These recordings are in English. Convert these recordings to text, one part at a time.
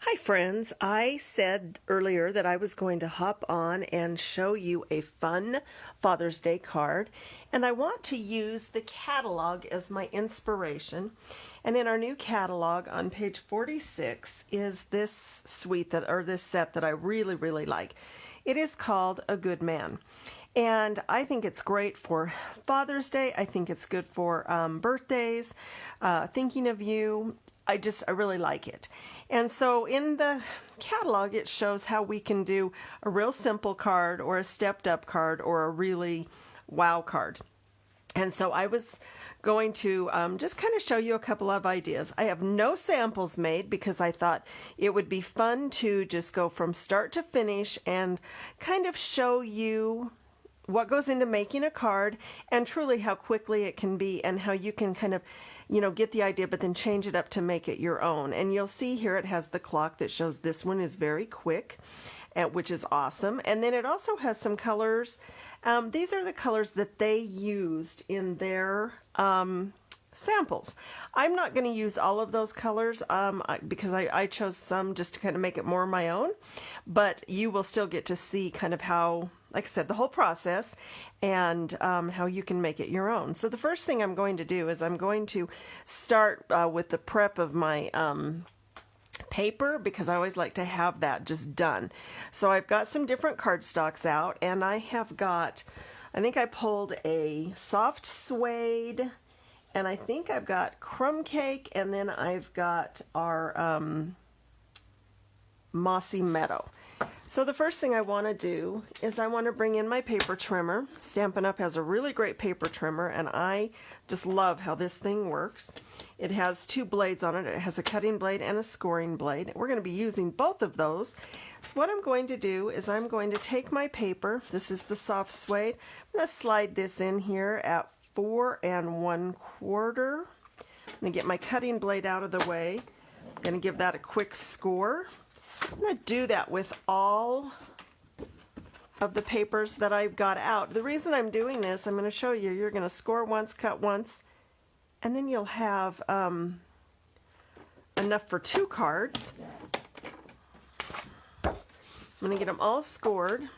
Hi friends, I said earlier that I was going to hop on and show you a fun Father's Day card, and I want to use the catalog as my inspiration. And in our new catalog on page 46 is this this set that I really like. It is called A Good Man. And I think it's great for Father's Day. I think it's good for birthdays, thinking of you. I really like it. And so in the catalog, it shows how we can do a real simple card or a stepped up card or a really wow card. And so I was going to just kind of show you a couple of ideas. I have no samples made because I thought it would be fun to just go from start to finish and kind of show you what goes into making a card and truly how quickly it can be and how you can kind of get the idea, but then change it up to make it your own. And you'll see here it has the clock that shows this one is very quick, which is awesome. And then it also has some colors. These are the colors that they used in their samples. I'm not going to use all of those colors because I chose some just to kind of make it more my own, but you will still get to see kind of how, like I said, the whole process and how you can make it your own. So the first thing I'm going to do is I'm going to start with the prep of my paper, because I always like to have that just done. So I've got some different cardstocks out, and I have got, I think I pulled a soft suede, and I think I've got crumb cake, and then I've got our mossy meadow. So the first thing I want to do is I want to bring in my paper trimmer. Stampin' Up! Has a really great paper trimmer, and I just love how this thing works. It has two blades on it. It has a cutting blade and a scoring blade. We're going to be using both of those. So what I'm going to do is I'm going to take my paper. This is the soft suede. I'm going to slide this in here at 4 1/4. I'm going to get my cutting blade out of the way. I'm going to give that a quick score. I'm going to do that with all of the papers that I've got out. The reason I'm doing this, I'm going to show you, you're going to score once, cut once, and then you'll have enough for 2 cards. I'm going to get them all scored,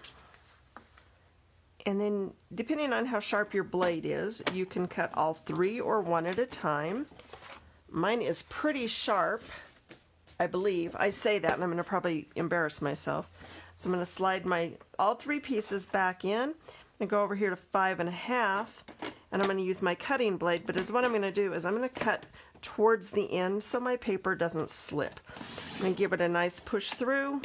and then depending on how sharp your blade is, you can cut all 3 or 1 at a time. Mine is pretty sharp, I believe. I say that and I'm going to probably embarrass myself. So I'm going to slide all 3 pieces back in. I'm going to go over here to 5 1/2, and I'm going to use my cutting blade, but what I'm going to do is I'm going to cut towards the end so my paper doesn't slip. I'm going to give it a nice push through,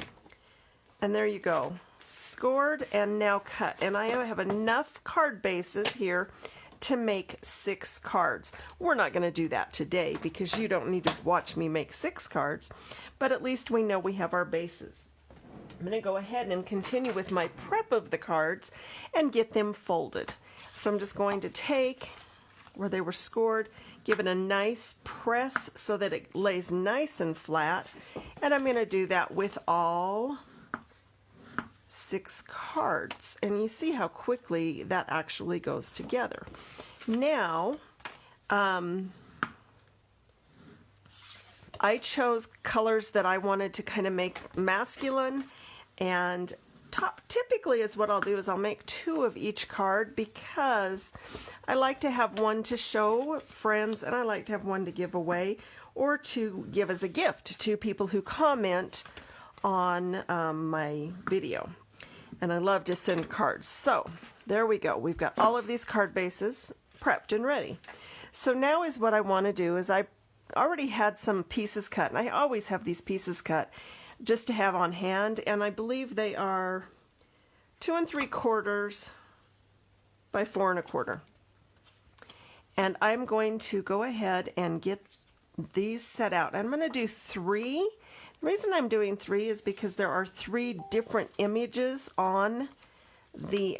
and there you go. Scored and now cut. And I have enough card bases here to make 6 cards. We're not going to do that today because you don't need to watch me make 6 cards, but at least we know we have our bases. I'm going to go ahead and continue with my prep of the cards and get them folded. So I'm just going to take where they were scored, give it a nice press so that it lays nice and flat, and I'm going to do that with all 6 cards, and you see how quickly that actually goes together. Now I chose colors that I wanted to kind of make masculine, and typically is what I'll do is I'll make 2 of each card because I like to have one to show friends and I like to have one to give away or to give as a gift to people who comment on my video. And I love to send cards. So there we go. We've got all of these card bases prepped and ready. So now is what I want to do is I already had some pieces cut, and I always have these pieces cut just to have on hand, and I believe they are 2 3/4 by 4 1/4. And I'm going to go ahead and get these set out. I'm going to do 3. The reason I'm doing 3 is because there are 3 different images on the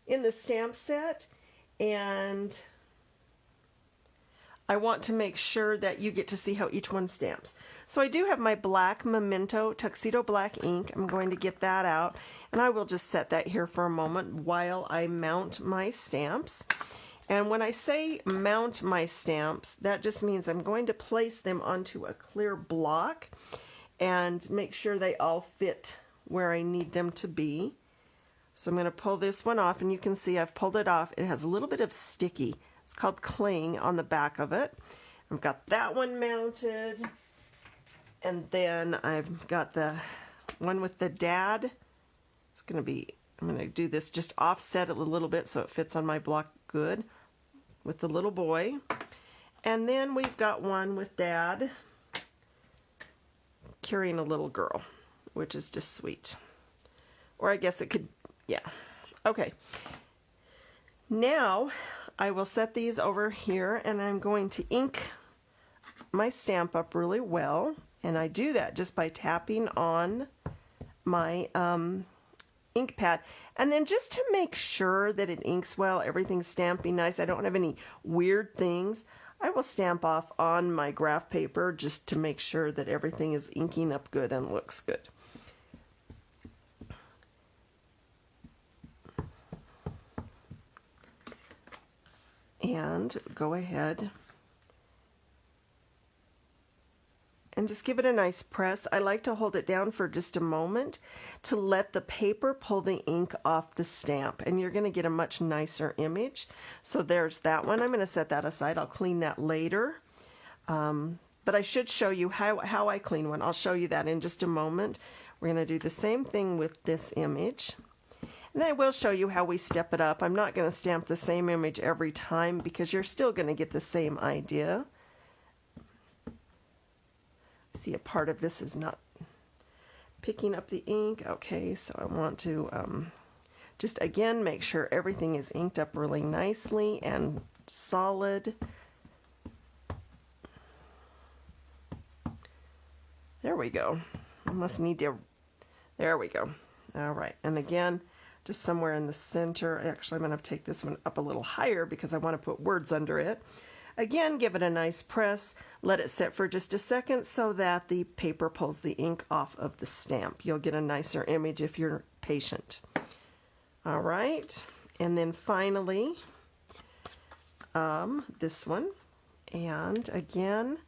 in the stamp set, and I want to make sure that you get to see how each one stamps. So I do have my black Memento Tuxedo Black ink. I'm going to get that out, and I will just set that here for a moment while I mount my stamps. And when I say mount my stamps, that just means I'm going to place them onto a clear block and make sure they all fit where I need them to be. So I'm going to pull this one off, and you can see I've pulled it off. It has a little bit of sticky. It's called cling on the back of it. I've got that one mounted, and then I've got the one with the dad. It's going to be, I'm going to do this, just offset it a little bit so it fits on my block good, with the little boy. And then we've got one with dad carrying a little girl, which is just sweet. Or I guess it could, yeah. Okay. Now I will set these over here, and I'm going to ink my stamp up really well. And I do that just by tapping on my ink pad. And then just to make sure that it inks well, everything's stamping nice, I don't have any weird things, I will stamp off on my graph paper just to make sure that everything is inking up good and looks good. And go ahead and just give it a nice press. I like to hold it down for just a moment to let the paper pull the ink off the stamp, and you're going to get a much nicer image. So there's that one. I'm going to set that aside. I'll clean that later. But I should show you how I clean one. I'll show you that in just a moment. We're going to do the same thing with this image. And I will show you how we step it up. I'm not going to stamp the same image every time because you're still going to get the same idea. See, a part of this is not picking up the ink. Okay, so I want to just again make sure everything is inked up really nicely and solid. There we go. I must need to, there we go. All right, and again, just somewhere in the center. Actually, I'm going to take this one up a little higher because I want to put words under it. Again, give it a nice press. Let it sit for just a second so that the paper pulls the ink off of the stamp. You'll get a nicer image if you're patient. All right, and then finally, this one. And again,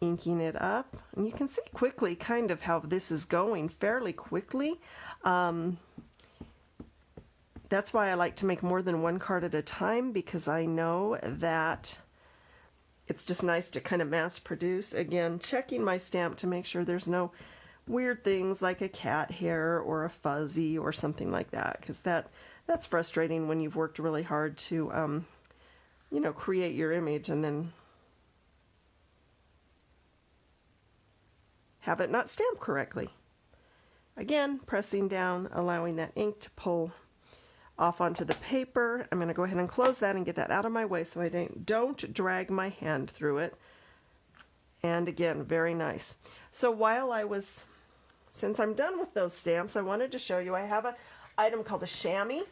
inking it up. And you can see quickly kind of how this is going fairly quickly. That's why I like to make more than one card at a time, because I know that it's just nice to kind of mass produce. Again, checking my stamp to make sure there's no weird things like a cat hair or a fuzzy or something like that, because that's frustrating when you've worked really hard to, you know, create your image and then have it not stamped correctly. Again, pressing down, allowing that ink to pull off onto the paper. I'm going to go ahead and close that and get that out of my way so I don't drag my hand through it. And again, very nice. So while since I'm done with those stamps, I wanted to show you I have an item called a chamois.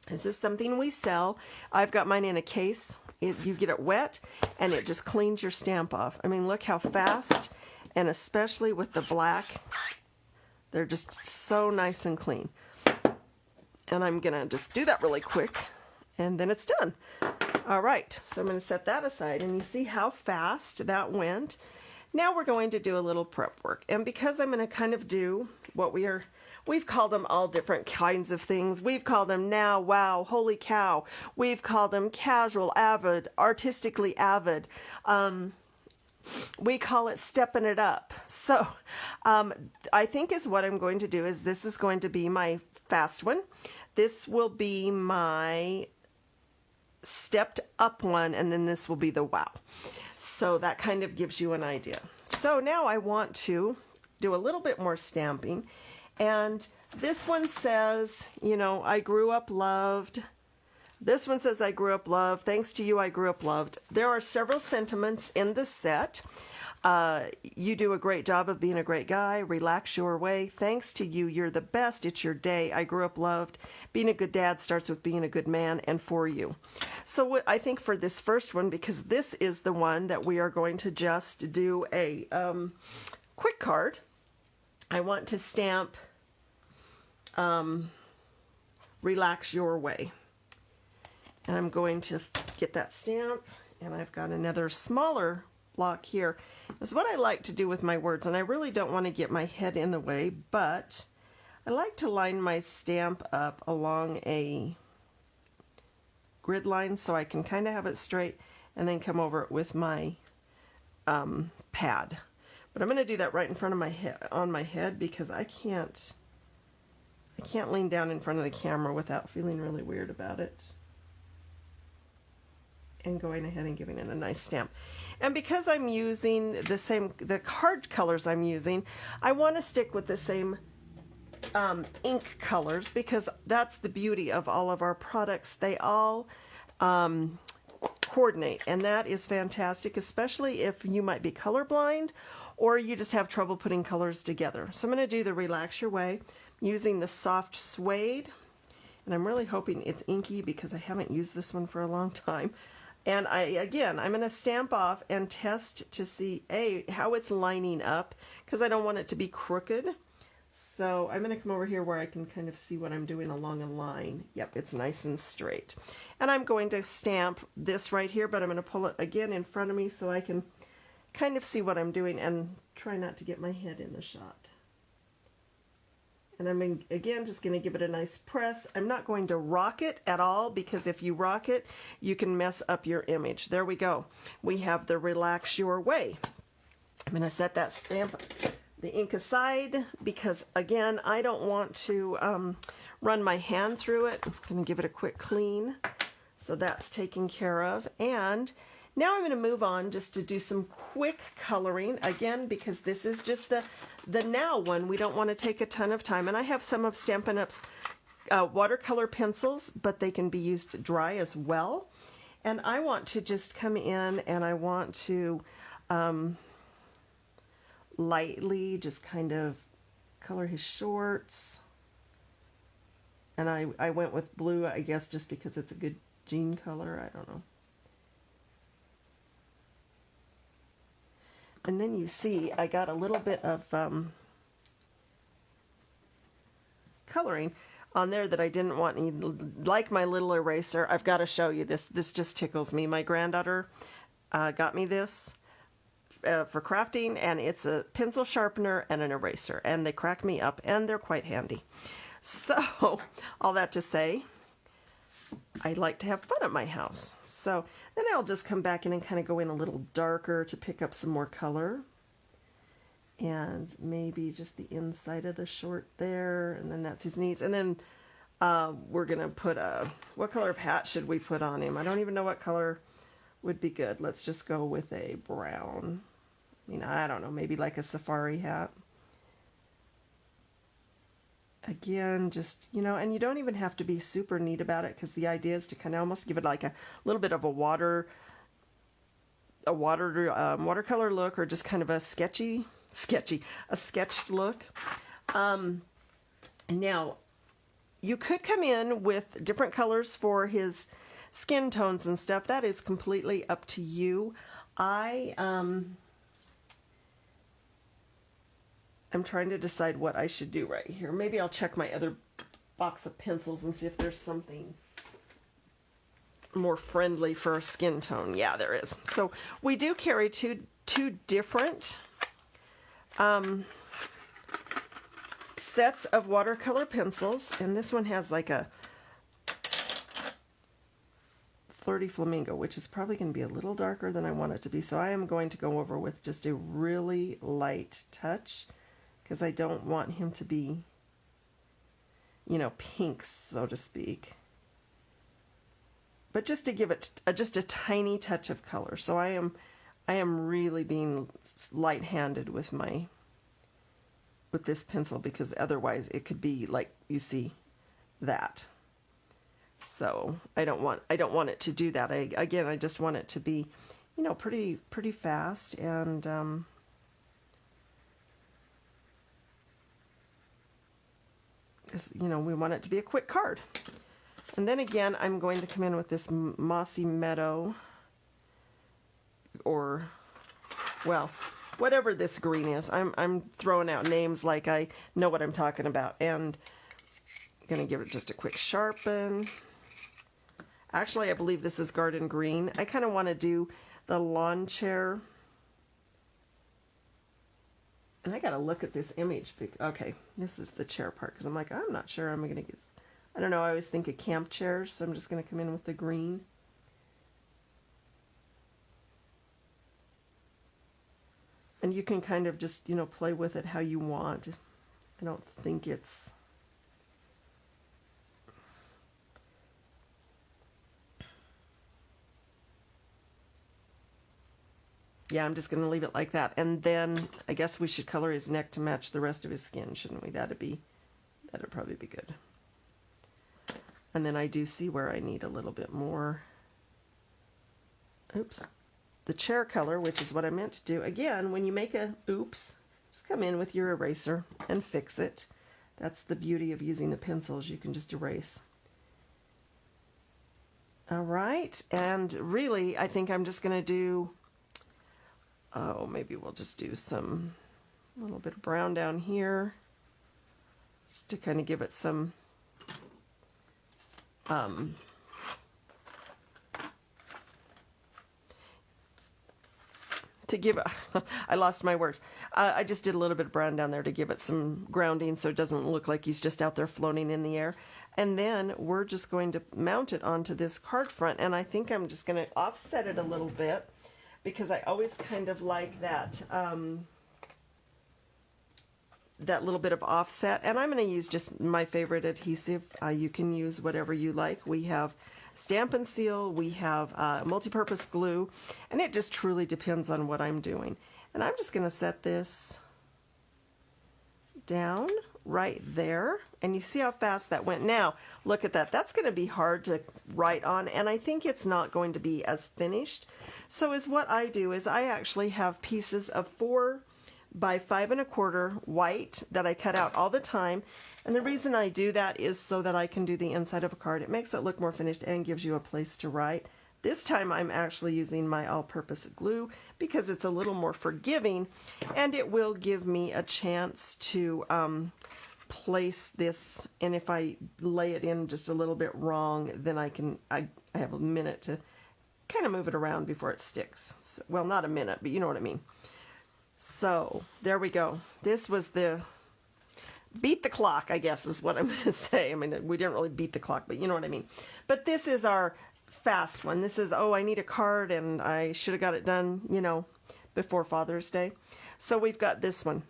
This is something we sell. I've got mine in a case. You get it wet and it just cleans your stamp off. I mean, look how fast, and especially with the black, they're just so nice and clean. And I'm going to just do that really quick, and then it's done. All right, so I'm going to set that aside, and you see how fast that went. Now we're going to do a little prep work. And because I'm going to kind of do what we've called them all different kinds of things. We've called them now, wow, holy cow. We've called them casual, avid, artistically avid. We call it stepping it up. So I think what I'm going to do is this is going to be my fast one. This will be my stepped up one, and then this will be the wow. So that kind of gives you an idea. So now I want to do a little bit more stamping, and this one says, you know, I grew up loved. This one says I grew up loved. Thanks to you, I grew up loved. There are several sentiments in the set. You do a great job of being a great guy. Relax your way. Thanks to you, you're the best. It's your day. I grew up loved. Being a good dad starts with being a good man, and for you. So what I think for this first one, because this is the one that we are going to just do a quick card, I want to stamp Relax Your Way. And I'm going to get that stamp, and I've got another smaller block here. It's what I like to do with my words, and I really don't want to get my head in the way, but I like to line my stamp up along a grid line so I can kind of have it straight and then come over it with my pad. But I'm going to do that right in front of my head, on my head, because I can't lean down in front of the camera without feeling really weird about it. And going ahead and giving it a nice stamp. And because I'm using the card colors I'm using, I want to stick with the same ink colors, because that's the beauty of all of our products. They all coordinate, and that is fantastic, especially if you might be colorblind or you just have trouble putting colors together. So I'm going to do the Relax Your Way using the soft suede, and I'm really hoping it's inky because I haven't used this one for a long time. And I'm going to stamp off and test to see how it's lining up, because I don't want it to be crooked. So I'm going to come over here where I can kind of see what I'm doing along a line. Yep, it's nice and straight. And I'm going to stamp this right here, but I'm going to pull it again in front of me so I can kind of see what I'm doing and try not to get my head in the shot. And I'm again just going to give it a nice press. I'm not going to rock it at all, because if you rock it, you can mess up your image. There we go. We have the Relax Your Way. I'm going to set that stamp, the ink aside, because again, I don't want to run my hand through it. I'm going to give it a quick clean. So that's taken care of. And now I'm going to move on just to do some quick coloring, again, because this is just the now one. We don't want to take a ton of time. And I have some of Stampin' Up's watercolor pencils, but they can be used dry as well. And I want to just come in and I want to lightly just kind of color his shorts. And I went with blue, I guess, just because it's a good jean color. I don't know. And then you see I got a little bit of coloring on there that I didn't want any, like my little eraser. I've got to show you this. This just tickles me. My granddaughter got me this for crafting, and it's a pencil sharpener and an eraser, and they crack me up, and they're quite handy. So all that to say, I like to have fun at my house. So then I'll just come back in and kind of go in a little darker to pick up some more color. And maybe just the inside of the short there, and then that's his knees. And then we're going to put what color of hat should we put on him? I don't even know what color would be good. Let's just go with a brown. I mean, I don't know, maybe like a safari hat. Again, just, you know, and you don't even have to be super neat about it, because the idea is to kind of almost give it like a little bit of a watercolor look, or just kind of a sketched look. Now, you could come in with different colors for his skin tones and stuff. That is completely up to you. I'm trying to decide what I should do right here. Maybe I'll check my other box of pencils and see if there's something more friendly for a skin tone. Yeah, there is. So we do carry two different sets of watercolor pencils, and this one has like a 30 Flamingo, which is probably going to be a little darker than I want it to be. So I am going to go over with just a really light touch, because I don't want him to be, you know, pink, so to speak. But just to give it just a tiny touch of color. So I am really being light-handed with this pencil, because otherwise it could be like you see that. So I don't want it to do that. I just want it to be, you know, pretty fast, and you know, we want it to be a quick card. And then again, I'm going to come in with this Mossy Meadow, or, well, whatever this green is. I'm throwing out names like I know what I'm talking about, and I'm going to give it just a quick sharpen. Actually, I believe this is garden green. I kind of want to do the lawn chair. And I got to look at this image. Okay, this is the chair part, because I'm like, I'm not sure I'm going to get, I don't know, I always think of camp chairs, so I'm just going to come in with the green. And you can kind of just, you know, play with it how you want. I don't think it's... Yeah, I'm just going to leave it like that. And then I guess we should color his neck to match the rest of his skin, shouldn't we? That'd probably be good. And then I do see where I need a little bit more. Oops. The chair color, which is what I meant to do. Again, when you make a oops, just come in with your eraser and fix it. That's the beauty of using the pencils. You can just erase. All right. And really, I think I'm just going to do... Oh, maybe we'll just do some, a little bit of brown down here, just to kind of give it some, to give it, I lost my words. I just did a little bit of brown down there to give it some grounding so it doesn't look like he's just out there floating in the air. And then we're just going to mount it onto this card front, and I think I'm just going to offset it a little bit, because I always kind of like that, that little bit of offset. And I'm going to use just my favorite adhesive. You can use whatever you like. We have Stampin' Seal, we have multi-purpose glue, and it just truly depends on what I'm doing. And I'm just going to set this down right there, and you see how fast that went. Now look at that. That's going to be hard to write on, and I think it's not going to be as finished. So is what I do is I actually have pieces of 4 by 5 1/4 white that I cut out all the time, and the reason I do that is so that I can do the inside of a card. It makes it look more finished and gives you a place to write. This time I'm actually using my all-purpose glue because it's a little more forgiving, and it will give me a chance to place this, and if I lay it in just a little bit wrong, then I have a minute to kind of move it around before it sticks. So, well, not a minute, but you know what I mean. So there we go. This was the beat the clock, I guess is what I'm going to say. I mean, we didn't really beat the clock, but you know what I mean. But this is our fast one. This is, oh, I need a card and I should have got it done, you know, before Father's Day. So we've got this one.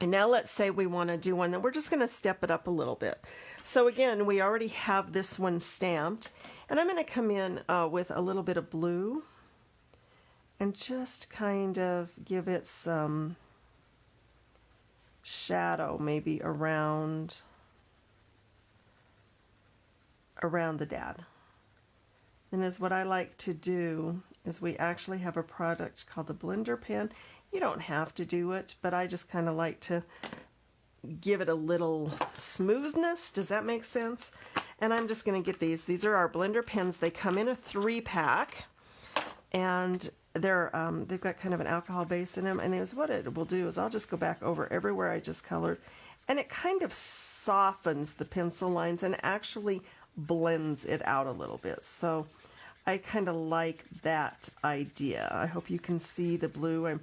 And now let's say we want to do one that we're just going to step it up a little bit. So again, we already have this one stamped, and I'm going to come in with a little bit of blue and just kind of give it some shadow maybe around the dad. And is what I like to do is we actually have a product called the blender pen. You don't have to do it, but I just kind of like to give it a little smoothness. Does that make sense? And I'm just going to get these. These are our blender pens. They come in a 3-pack, and they're they've got kind of an alcohol base in them. And is what it will do is I'll just go back over everywhere I just colored, and it kind of softens the pencil lines and actually blends it out a little bit. So I kind of like that idea. I hope you can see the blue. I'm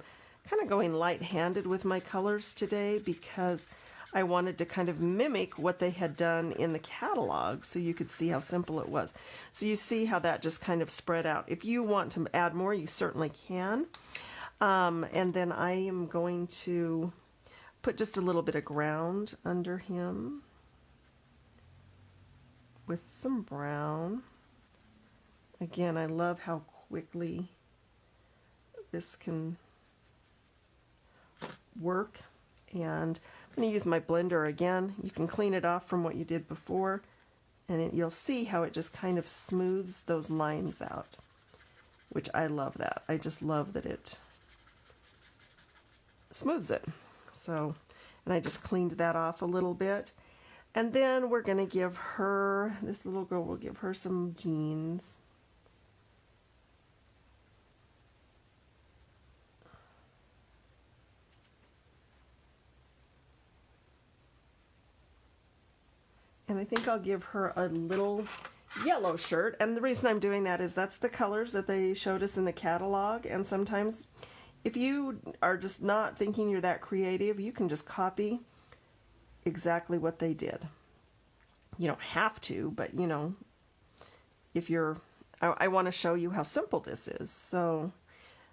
kind of going light-handed with my colors today because I wanted to kind of mimic what they had done in the catalog so you could see how simple it was. So you see how that just kind of spread out. If you want to add more, you certainly can. And then I am going to put just a little bit of ground under him with some brown. Again, I love how quickly this can work. And I'm going to use my blender again. You can clean it off from what you did before, and you'll see how it just kind of smooths those lines out, which I love that. I just love that it smooths it. So, and I just cleaned that off a little bit. And then we're going to give her, this little girl, we'll give her some jeans. And I think I'll give her a little yellow shirt, and the reason I'm doing that is that's the colors that they showed us in the catalog, and sometimes if you are just not thinking you're that creative, you can just copy exactly what they did. You don't have to, but you know, if you're, I want to show you how simple this is. So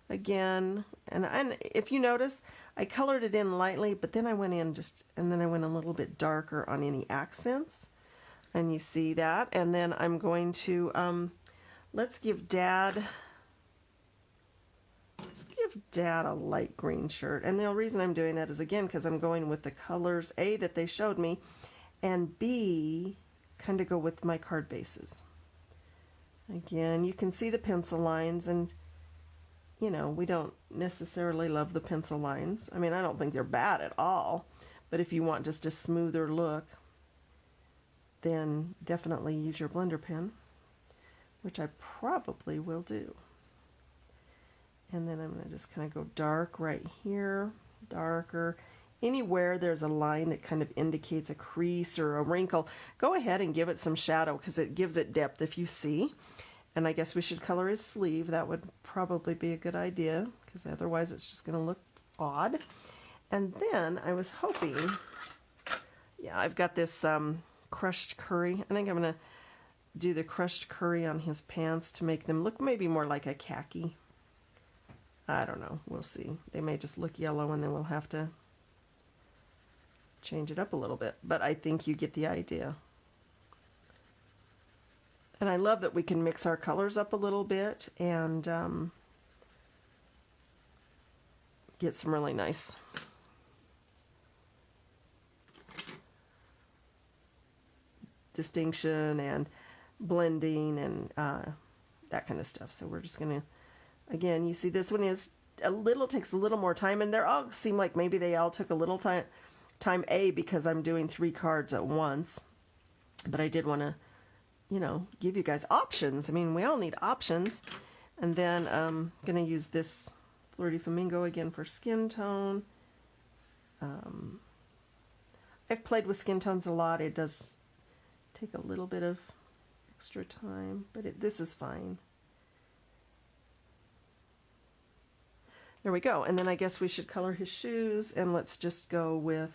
again, and if you notice, I colored it in lightly, but then I went in and then I went a little bit darker on any accents, and you see that. And then I'm going to, let's give Dad a light green shirt. And the reason I'm doing that is, again, because I'm going with the colors, A, that they showed me, and B, kind of go with my card bases. Again, you can see the pencil lines, and you know, we don't necessarily love the pencil lines. I mean, I don't think they're bad at all, but if you want just a smoother look, then definitely use your blender pen, which I probably will do. And then I'm going to just kind of go dark right here, darker. Anywhere there's a line that kind of indicates a crease or a wrinkle, go ahead and give it some shadow, because it gives it depth if you see. And I guess we should color his sleeve. That would probably be a good idea, because otherwise it's just going to look odd. And then I was hoping, yeah, I've got this crushed curry. I think I'm going to do the crushed curry on his pants to make them look maybe more like a khaki. I don't know. We'll see. They may just look yellow, and then we'll have to change it up a little bit, but I think you get the idea. And I love that we can mix our colors up a little bit and get some really nice distinction and blending and that kind of stuff. So we're just gonna, again, you see this one is takes a little more time, and they all seem like maybe they all took a little time A, because I'm doing 3 cards at once, but I did want to, you know, give you guys options. I mean, we all need options. And then I'm going to use this Flirty Flamingo again for skin tone. I've played with skin tones a lot. It does take a little bit of extra time, but this is fine. There we go. And then I guess we should color his shoes, and let's just go with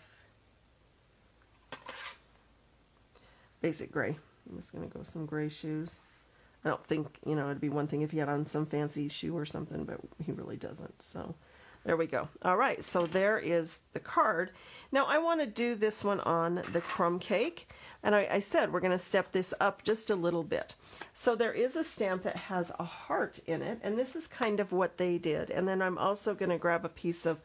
basic gray. I'm just going to go with some gray shoes. I don't think, you know, it'd be one thing if he had on some fancy shoe or something, but he really doesn't. So there we go. All right, so there is the card. Now I want to do this one on the crumb cake, and I said we're going to step this up just a little bit. So there is a stamp that has a heart in it, and this is kind of what they did. And then I'm also going to grab a piece of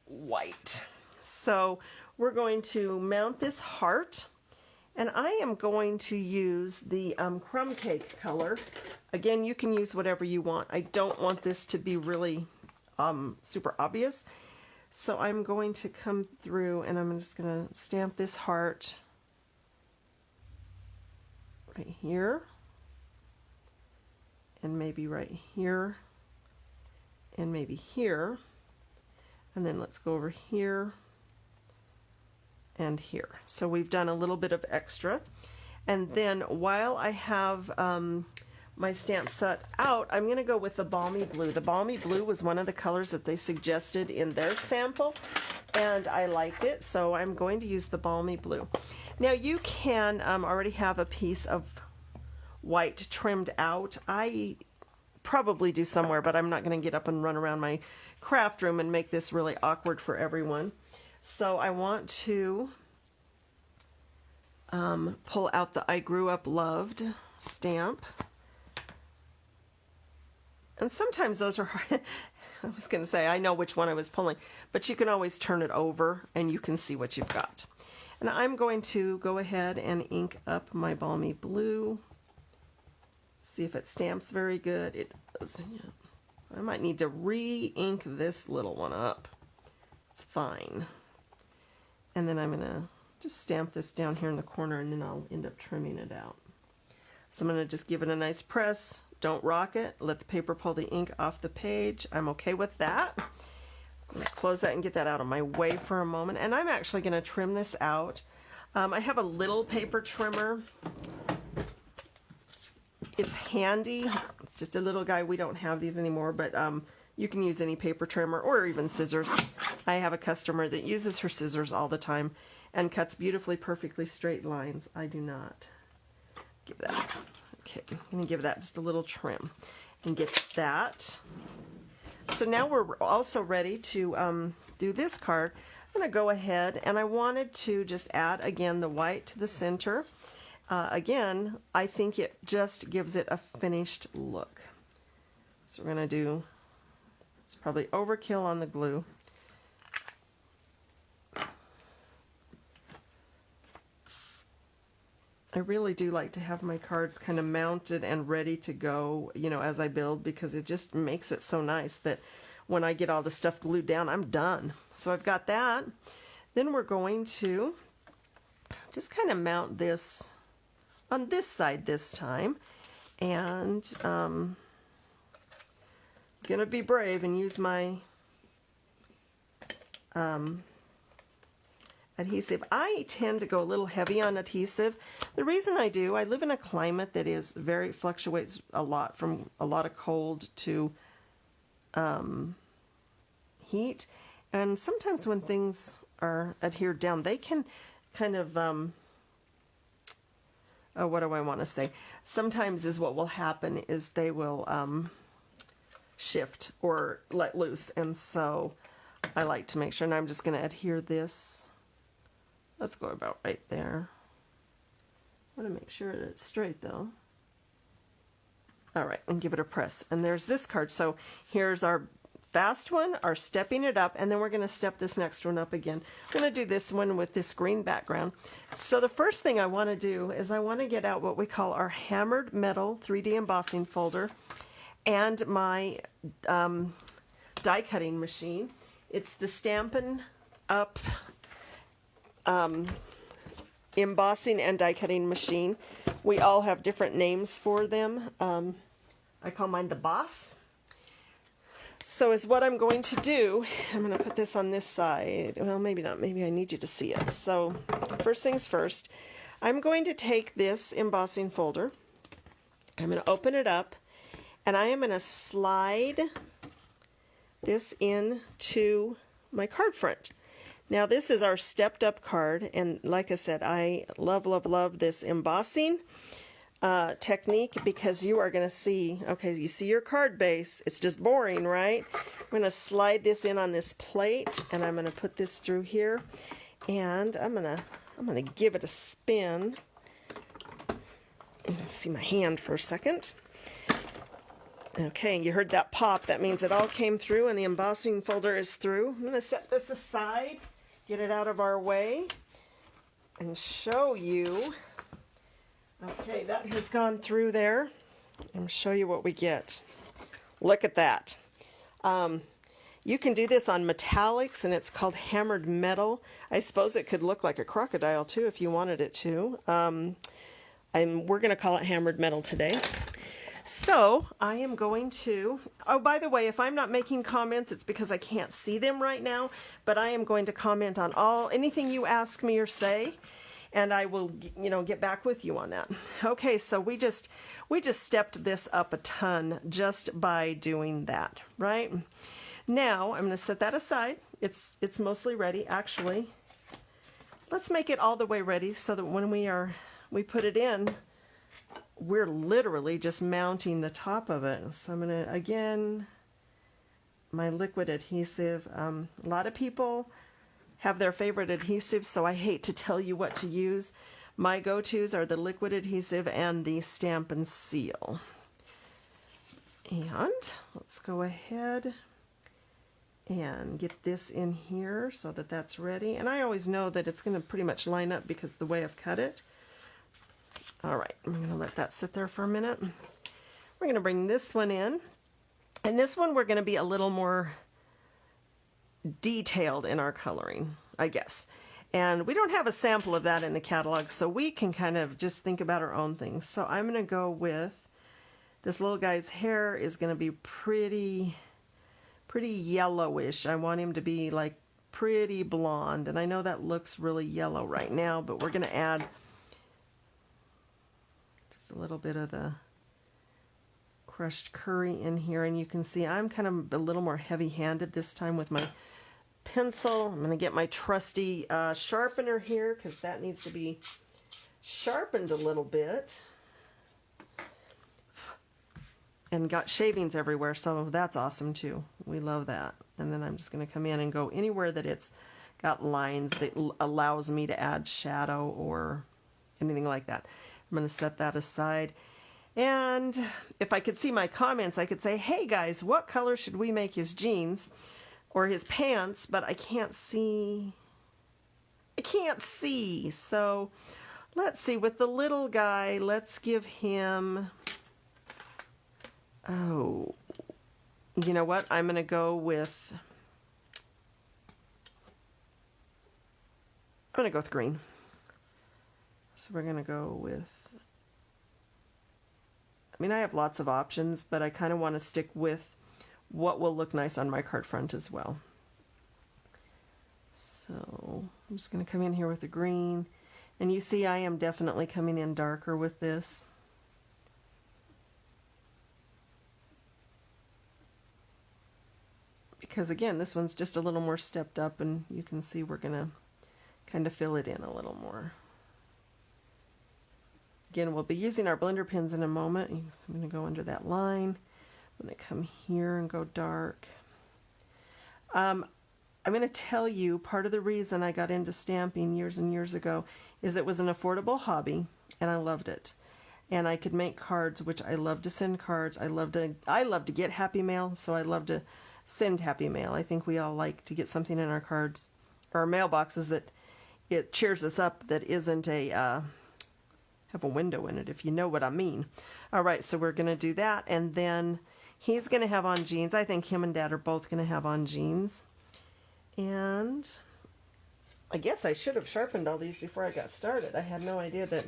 white. So we're going to mount this heart. And I am going to use the crumb cake color. Again, you can use whatever you want. I don't want this to be really super obvious. So I'm going to come through, and I'm just going to stamp this heart right here. And maybe right here. And maybe here. And then let's go over here and here. So we've done a little bit of extra. And then while I have my stamp set out, I'm going to go with the Balmy Blue. The Balmy Blue was one of the colors that they suggested in their sample, and I liked it, so I'm going to use the Balmy Blue. Now you can already have a piece of white trimmed out. I probably do somewhere, but I'm not going to get up and run around my craft room and make this really awkward for everyone. So I want to pull out the I Grew Up Loved stamp. And sometimes those are hard. I was going to say, I know which one I was pulling, but you can always turn it over and you can see what you've got. And I'm going to go ahead and ink up my Balmy Blue. See if it stamps very good. It does. I might need to re-ink this little one up. It's fine. And then I'm going to just stamp this down here in the corner, and then I'll end up trimming it out. So I'm going to just give it a nice press. Don't rock it. Let the paper pull the ink off the page. I'm okay with that. I'm going to close that and get that out of my way for a moment. And I'm actually going to trim this out. I have a little paper trimmer. it's handy. It's just a little guy. We don't have these anymore, but you can use any paper trimmer or even scissors. I have a customer that uses her scissors all the time and cuts beautifully, perfectly straight lines. I do not. Give that. Okay, I'm going to give that just a little trim and get that. So now we're also ready to do this card. I'm going to go ahead, and I wanted to just add again the white to the center. Again, I think it just gives it a finished look. So we're going to do, it's probably overkill on the glue. I really do like to have my cards kind of mounted and ready to go, you know, as I build, because it just makes it so nice that when I get all the stuff glued down, I'm done. So I've got that. Then we're going to just kind of mount this on this side this time, and gonna be brave and use my adhesive. I tend to go a little heavy on adhesive. The reason I do, I live in a climate that is fluctuates a lot, from a lot of cold to heat, and sometimes when things are adhered down, they can kind of oh, what do I want to say? Sometimes is what will happen is they will shift or let loose, and so I like to make sure, and I'm just going to adhere this. Let's go about right there. I want to make sure that it's straight though. All right, and give it a press. And there's this card. So here's our fast one, our stepping it up, and then we're going to step this next one up again. I'm going to do this one with this green background. So the first thing I want to do is I want to get out what we call our hammered metal 3D embossing folder and my die cutting machine. It's the Stampin Up embossing and die cutting machine. We all have different names for them. I call mine the Boss. So is what I'm going to do, I'm going to put this on this side. Well, maybe not. Maybe I need you to see it. So first things first, I'm going to take this embossing folder. I'm going to open it up, and I am going to slide this into my card front. Now this is our stepped up card, and like I said, I love, love, love this embossing technique, because you are going to see, okay, you see your card base, it's just boring, right? I'm going to slide this in on this plate, and I'm going to put this through here, and I'm going to give it a spin. See my hand for a second. Okay, you heard that pop. That means it all came through and the embossing folder is through. I'm going to set this aside, get it out of our way, and show you. Okay, that has gone through there. I'm going to show you what we get. Look at that. You can do this on metallics, and it's called hammered metal. I suppose it could look like a crocodile too if you wanted it to. We're going to call it hammered metal today. So I am going to, oh, by the way, if I'm not making comments, it's because I can't see them right now, but I am going to comment on anything you ask me or say, and I will, you know, get back with you on that. Okay, so we just stepped this up a ton just by doing that, right? Now I'm going to set that aside. It's mostly ready. Actually, let's make it all the way ready so that when we put it in, we're literally just mounting the top of it. So I'm going to, again, my liquid adhesive. A lot of people have their favorite adhesives, so I hate to tell you what to use. My go-tos are the liquid adhesive and the Stampin' Seal. And let's go ahead and get this in here so that that's ready. And I always know that it's going to pretty much line up because of the way I've cut it. All right, I'm going to let that sit there for a minute. We're going to bring this one in. And this one we're going to be a little more detailed in our coloring, I guess. And we don't have a sample of that in the catalog, so we can kind of just think about our own things. So I'm going to go with, this little guy's hair is going to be pretty yellowish. I want him to be like pretty blonde. And I know that looks really yellow right now, but we're going to add a little bit of the crushed curry in here, and you can see I'm kind of a little more heavy-handed this time with my pencil. I'm going to get my trusty sharpener here because that needs to be sharpened a little bit. And got shavings everywhere, so that's awesome too. We love that. And then I'm just going to come in and go anywhere that it's got lines that allows me to add shadow or anything like that. I'm going to set that aside. And if I could see my comments, I could say, hey guys, what color should we make his jeans or his pants? But I can't see. So let's see, with the little guy, let's give him, oh, you know what? I'm going to go with, green. So we're going to go with, I mean, I have lots of options, but I kind of want to stick with what will look nice on my card front as well. So I'm just going to come in here with the green. And you see I am definitely coming in darker with this. Because again, this one's just a little more stepped up, and you can see we're going to kind of fill it in a little more. Again, we'll be using our blender pins in a moment. I'm going to go under that line. I'm going to come here and go dark. I'm going to tell you part of the reason I got into stamping years and years ago is it was an affordable hobby, and I loved it. And I could make cards, which I love to send cards. I love to get happy mail, so I love to send happy mail. I think we all like to get something in our cards or our mailboxes that it cheers us up, that isn't a have a window in it, if you know what I mean. All right, so we're going to do that, and then he's going to have on jeans. I think him and Dad are both going to have on jeans. And I guess I should have sharpened all these before I got started. I had no idea that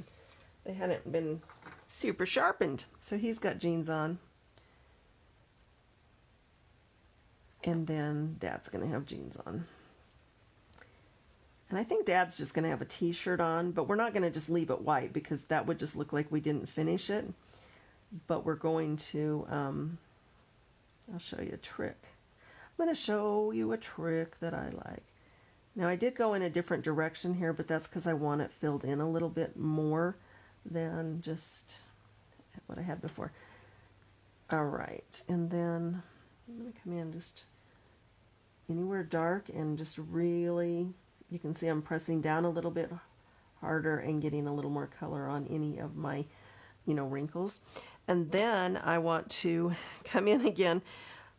they hadn't been super sharpened. So he's got jeans on. And then Dad's going to have jeans on. And I think Dad's just going to have a t-shirt on, but we're not going to just leave it white because that would just look like we didn't finish it. But we're going to, I'll show you a trick. I'm going to show you a trick that I like. Now I did go in a different direction here, but that's because I want it filled in a little bit more than just what I had before. All right, and then I'm going to come in just anywhere dark and just really, you can see I'm pressing down a little bit harder and getting a little more color on any of my, wrinkles. And then I want to come in again.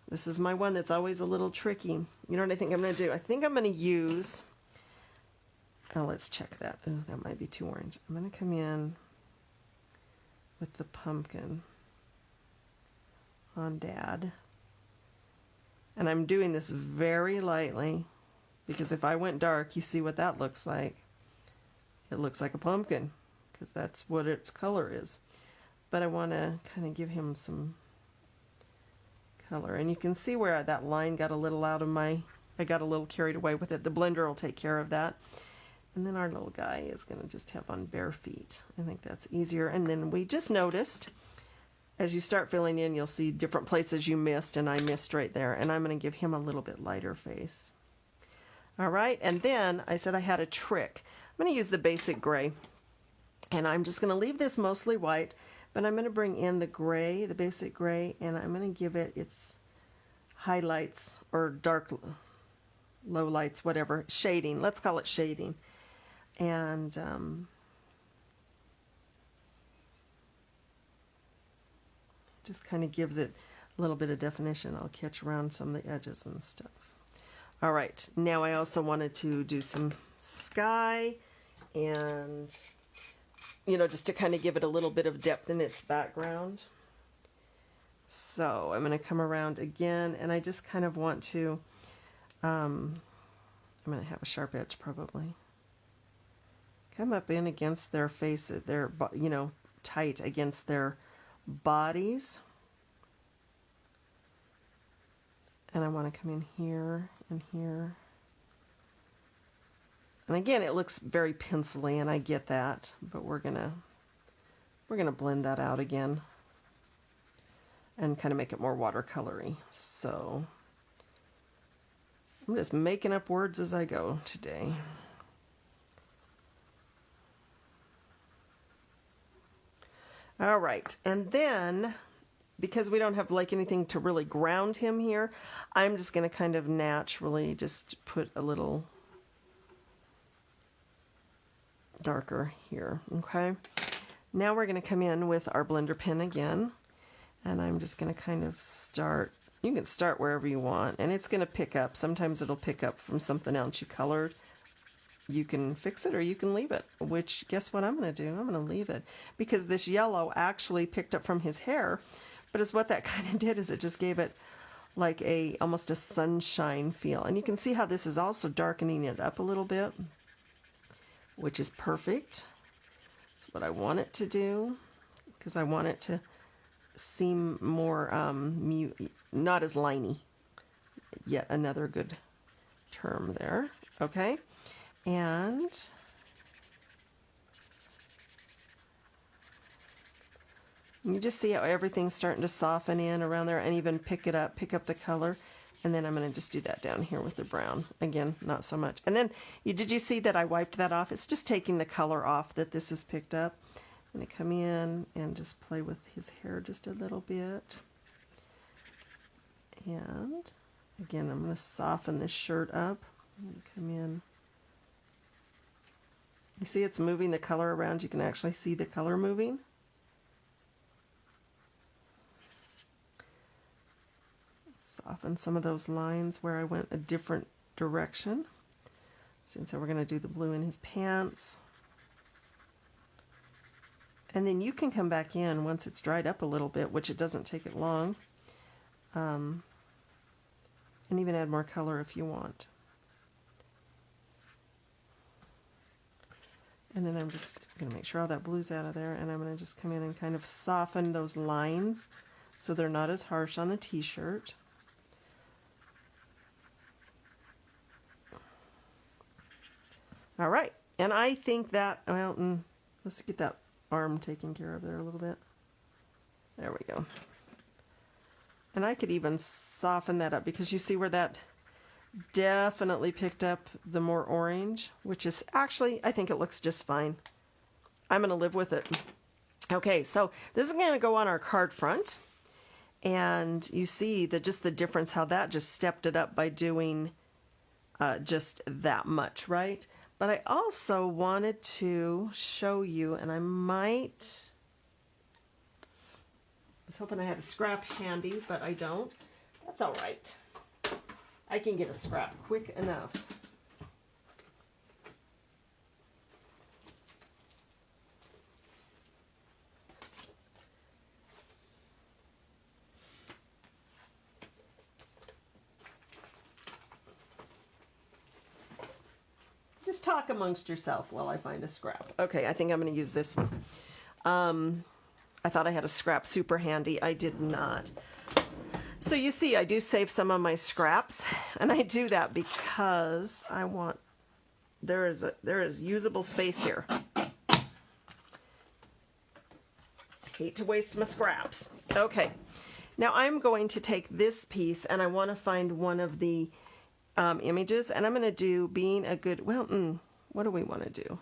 This is my one that's always a little tricky. You know what I think I'm going to do? I think I'm going to use, let's check that. Oh, that might be too orange. I'm going to come in with the pumpkin on Dad. And I'm doing this very lightly because if I went dark, you see what that looks like. It looks like a pumpkin because that's what its color is. But I want to kind of give him some color. And you can see where that line got a little out of I got a little carried away with it. The blender will take care of that. And then our little guy is going to just have on bare feet. I think that's easier. And then we just noticed, as you start filling in, you'll see different places you missed, and I missed right there. And I'm going to give him a little bit lighter face. All right, and then I said I had a trick. I'm going to use the basic gray. And I'm just going to leave this mostly white, but I'm going to bring in the gray, the basic gray, and I'm going to give it its highlights or dark, low lights, whatever, shading. Let's call it shading. And just kind of gives it a little bit of definition. I'll catch around some of the edges and stuff. All right, now I also wanted to do some sky and, just to kind of give it a little bit of depth in its background. So I'm going to come around again, and I just kind of want to, I'm going to have a sharp edge probably. Come up in against their face, their, tight against their bodies. And I want to come in here and here. And again, it looks very pencil-y, and I get that, but we're gonna blend that out again. and kind of make it more watercolory. So I'm just making up words as I go today. All right, and then because we don't have like anything to really ground him here, I'm just going to kind of naturally just put a little darker here. Okay, now we're going to come in with our blender pen again, and I'm just going to kind of start. You can start wherever you want, and it's going to pick up. Sometimes it'll pick up from something else you colored. You can fix it or you can leave it, which guess what I'm going to do? I'm going to leave it because this yellow actually picked up from his hair, but is what that kind of did is it just gave it like almost a sunshine feel. And you can see how this is also darkening it up a little bit, which is perfect. That's what I want it to do because I want it to seem more not as liney. Yet another good term there. Okay. And you just see how everything's starting to soften in around there and even pick up the color. And then I'm going to just do that down here with the brown. Again, not so much. And then, did you see that I wiped that off? It's just taking the color off that this is picked up. I'm going to come in and just play with his hair just a little bit. And again, I'm going to soften this shirt up. I'm going to come in. You see it's moving the color around. You can actually see the color moving. Soften some of those lines where I went a different direction. So we're going to do the blue in his pants. And then you can come back in once it's dried up a little bit, which it doesn't take it long. And even add more color if you want. And then I'm just going to make sure all that blue's out of there, and I'm going to just come in and kind of soften those lines so they're not as harsh on the t-shirt. All right, and I think that, well, let's get that arm taken care of there a little bit. There we go. And I could even soften that up because you see where that definitely picked up the more orange, which is actually, I think it looks just fine. I'm going to live with it. Okay, so this is going to go on our card front, and you see just the difference, how that just stepped it up by doing just that much, right? But I also wanted to show you, and I was hoping I had a scrap handy, but I don't. That's all right. I can get a scrap quick enough. Just talk amongst yourself while I find a scrap. Okay, I think I'm going to use this one. I thought I had a scrap super handy. I did not. So you see, I do save some of my scraps, and I do that because I want, there is usable space here. Hate to waste my scraps. Okay, now I'm going to take this piece, and I want to find one of the images, and I'm going to do being a good, well, what do we want to do?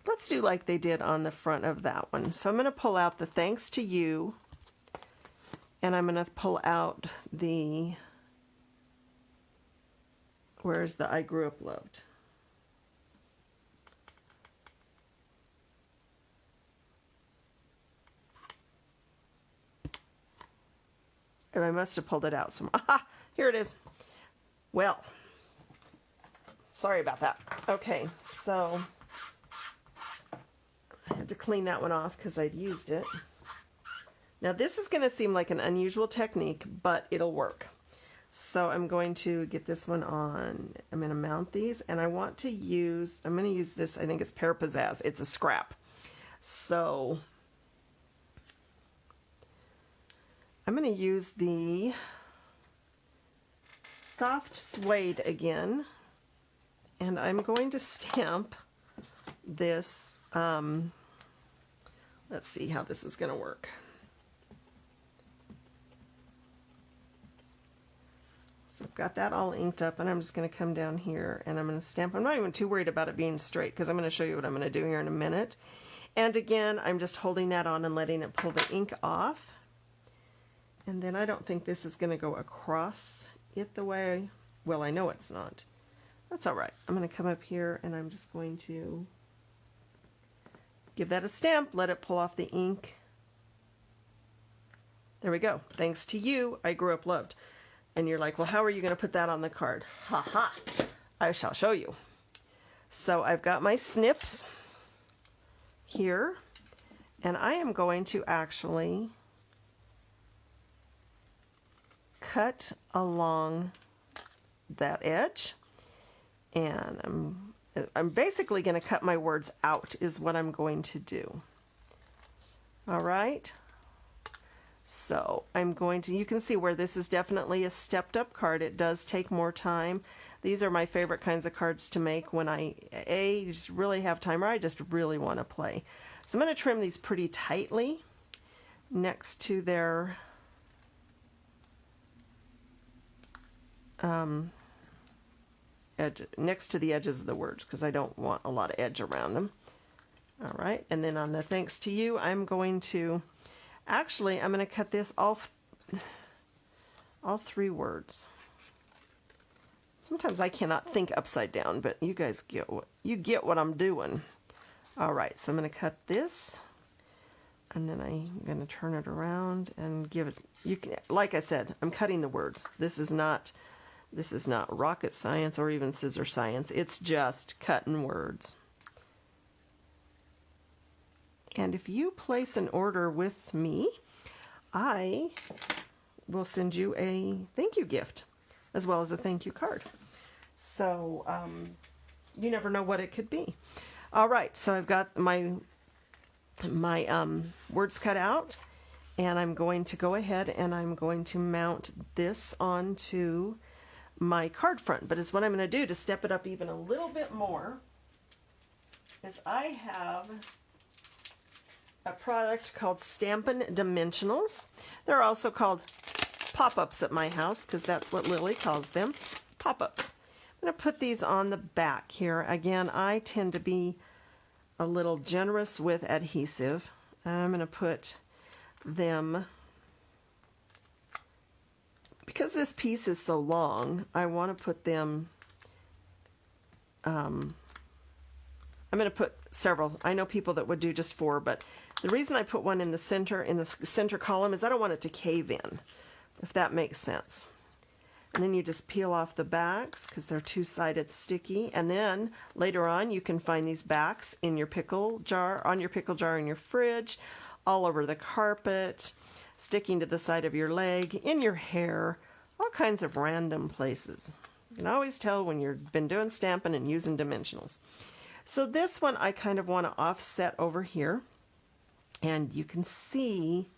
Let's do like they did on the front of that one. So I'm going to pull out the thanks to you, and I'm going to pull out the, where's the I grew up loved? And I must have pulled it out some. Aha, here it is. Well, sorry about that. Okay, so I had to clean that one off because I'd used it. Now this is going to seem like an unusual technique, but it'll work. So I'm going to get this one on. I'm going to mount these, and I want to use, I'm going to use this, I think it's Pear Pizzazz. It's a scrap. So I'm going to use the soft suede again, and I'm going to stamp this Let's see how this is going to work. So I've got that all inked up, and I'm just going to come down here and I'm going to stamp. I'm not even too worried about it being straight because I'm going to show you what I'm going to do here in a minute. And again, I'm just holding that on and letting it pull the ink off. And then I don't think this is going to go across it the way, well, I know it's not. That's all right. I'm going to come up here and I'm just going to give that a stamp, let it pull off the ink. There we go. Thanks to you, I grew up loved. And you're like, well, how are you going to put that on the card? Ha ha! I shall show you. So I've got my snips here, and I am going to actually cut along that edge, and I'm basically going to cut my words out is what I'm going to do. All right. So I'm going to, you can see where this is definitely a stepped up card. It does take more time. These are my favorite kinds of cards to make when I just really have time or I just really want to play. So I'm going to trim these pretty tightly next to their edge, next to the edges of the words, because I don't want a lot of edge around them. All right, and then on the thanks to you, I'm going to actually, I'm going to cut this all 3 words. Sometimes I cannot think upside down, but you guys get what I'm doing. All right, so I'm going to cut this, and then I'm going to turn it around and give it. You can, like I said, I'm cutting the words. This is not rocket science or even scissor science. It's just cutting words. And if you place an order with me, I will send you a thank you gift as well as a thank you card. So you never know what it could be. All right, so I've got my words cut out, and I'm going to go ahead and I'm going to mount this onto my card front. But it's what I'm going to do to step it up even a little bit more is I have a product called Stampin Dimensionals. They're also called pop-ups at my house because that's what Lily calls them, pop-ups. I'm going to put these on the back here. Again, I tend to be a little generous with adhesive. I'm going to put them, because this piece is so long, I want to put them, I'm going to put several. I know people that would do just 4, but the reason I put one in the center column is I don't want it to cave in, if that makes sense. And then you just peel off the backs because they're 2-sided sticky. And then later on you can find these backs in your pickle jar, on your pickle jar in your fridge, all over the carpet, sticking to the side of your leg, in your hair, all kinds of random places. You can always tell when you've been doing stamping and using dimensionals. So this one I kind of want to offset over here, and you can see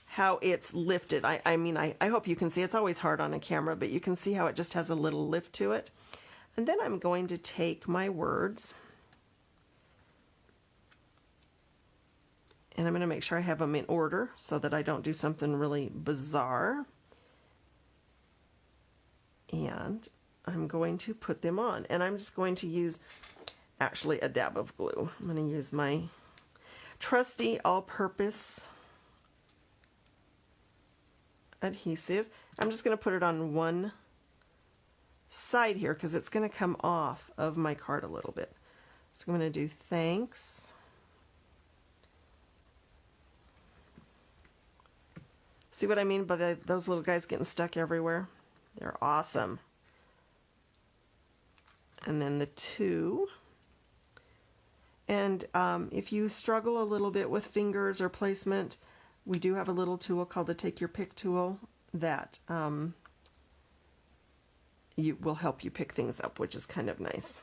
how it's lifted. I mean, I hope you can see. It's always hard on a camera, but you can see how it just has a little lift to it. And then I'm going to take my words, and I'm going to make sure I have them in order so that I don't do something really bizarre. And I'm going to put them on, and I'm just going to use actually a dab of glue. I'm going to use my trusty all-purpose adhesive. I'm just going to put it on one side here because it's going to come off of my card a little bit. So I'm going to do thanks. See what I mean by those little guys getting stuck everywhere? They're awesome. And then the 2. And if you struggle a little bit with fingers or placement, we do have a little tool called the Take Your Pick tool that will help you pick things up, which is kind of nice.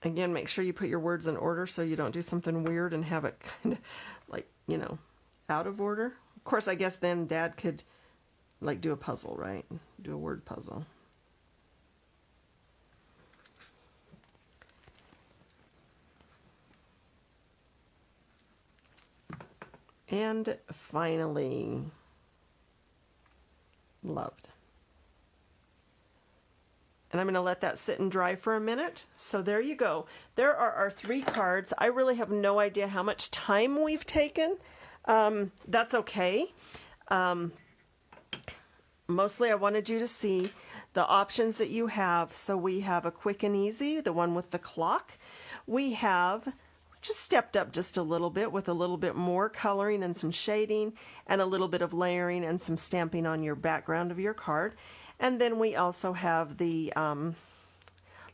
Again, make sure you put your words in order so you don't do something weird and have it kind of like, you know, out of order. Of course, I guess then Dad could like do a puzzle, right? Do a word puzzle. And finally, loved. And I'm going to let that sit and dry for a minute. So there you go. There are our 3 cards. I really have no idea how much time we've taken. That's okay. Mostly I wanted you to see the options that you have. So we have a quick and easy, the one with the clock. We have just stepped up just a little bit with a little bit more coloring and some shading and a little bit of layering and some stamping on your background of your card. And then we also have the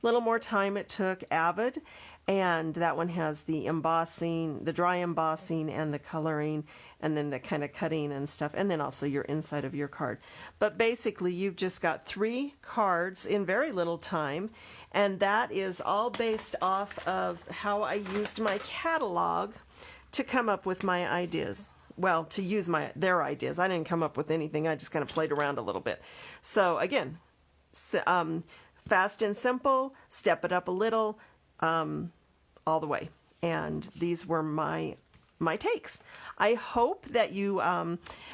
little more time it took, Avid, and that one has the embossing, the dry embossing and the coloring, and then the kind of cutting and stuff, and then also your inside of your card. But basically you've just got 3 cards in very little time, and that is all based off of how I used my catalog to come up with my ideas. Well, to use their ideas. I didn't come up with anything. I just kind of played around a little bit. So again, fast and simple, step it up a little, all the way. And these were my takes. I hope that you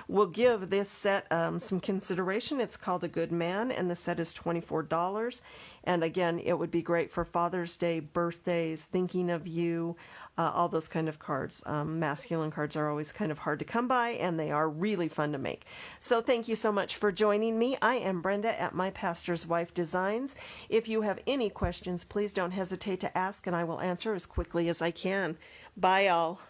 will give this set some consideration. It's called A Good Man, and the set is $24. And again, it would be great for Father's Day, birthdays, thinking of you, all those kind of cards. Masculine cards are always kind of hard to come by, and they are really fun to make. So thank you so much for joining me. I am Brenda at My Pastor's Wife Designs. If you have any questions, please don't hesitate to ask, and I will answer as quickly as I can. Bye, all.